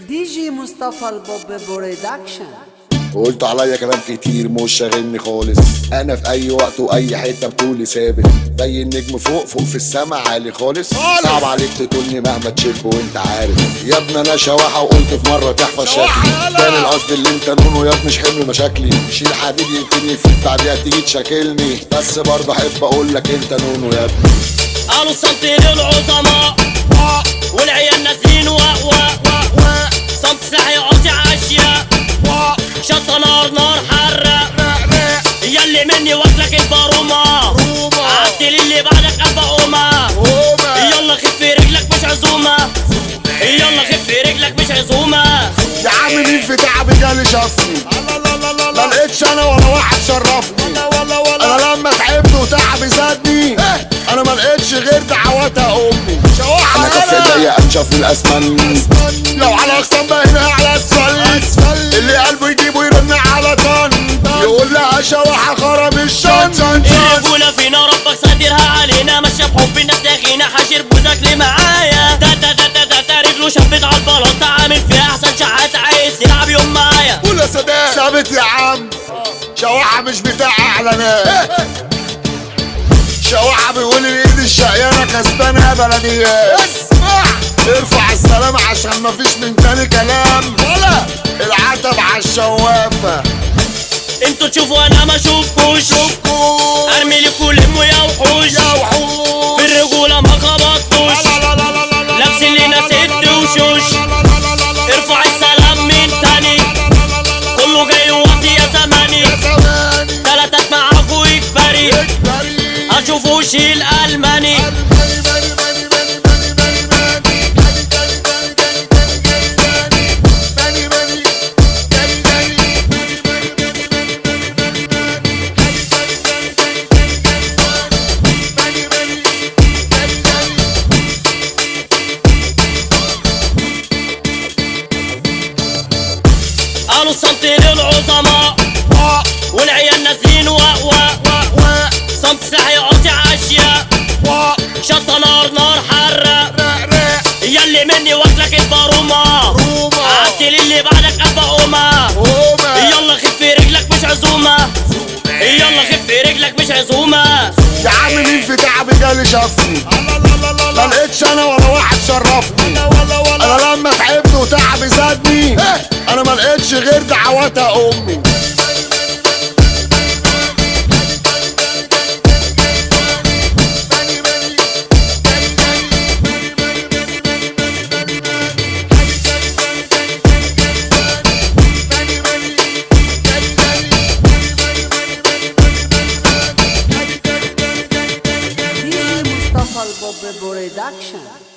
دي جي مصطفى البوب برودكشن. قلت عليا كلام كتير مش شاغلني خالص، انا في اي وقت واي حته بطولي ثابت زي النجم فوق فوق في السما عالي خالص. صعب عليك تقولني مهما تشب وانت عارف يا ابني انا شواحه، وقلت في مره تحفظ شكلي كان القصد اللي انت نونه ياض مش حمل مشاكلي. شيل حديد يمكن يفيد بعديها تيجي تشاكلني، بس برضه احب اقول لك انت نونه يا ابني. قالوا السنتين العظماء والعيال نازلين صمت سلاحي قاطع اشياء شطة نار حرة ياللي مني واكلك البارومة عدل اللي بعدك ابا قومة يلا خف رجلك مش عزومة يلا خف رجلك مش عزومة. يا عم مين في تعبي جالي شافني، ما لقيتش انا ولا واحد شرفني. انا لما تعبت وتعبي زادني انا ما لقيتش غير دعواتها امي. انا كفي ضيق انشف من الاسمن، لو على اقسام باينها على اسفل اللي قلبه يجيبه يرن على طن يقول لها شواحه خرب الشن. الرجولة فينا ربك ساترها علينا، ماشية بحب الناس داخينا حاشر بوزك ليه معايا تا رجله شبت على البلاطة عامل فيها احسن شحات عايز يلعب يوم معايا. قول يا سادات ثابت يا عم، شواحه مش بتاع اعلانات. شواحه بيقول الايد الشقيانه كسبانها بلديات. اسمع ارفع السلام عشان مفيش من تاني كلام ولا العتب عالشوافه. انتوا تشوفوا انا ما اشوفكوش ارمي لكوا لموا يا وحوش في الرجوله ما خبطتوش لابسين لينا ست وشوش. ارفع السلام من تاني كله جاي وقت يا زماني تلاتات معاكوا اجباري هتشوفوش الالماني. قالوا السنتين العظماء والعيال نازلين صمت سلاحي قاطع اشياء شطة نار حرة ياللي مني واكلك البارومة عدل اللي بعدك ابا قومة يلا خف رجلك مش عزومة يلا خف رجلك مش عزومة. يا عم مين في تعبي جالي شافني، ما لقيتش انا ولا واحد شرفني. انا لما تعبت وتعبي زادني انا ما لقيتش غير دعواتها امي. دي جي مصطفى البوب برودكشن.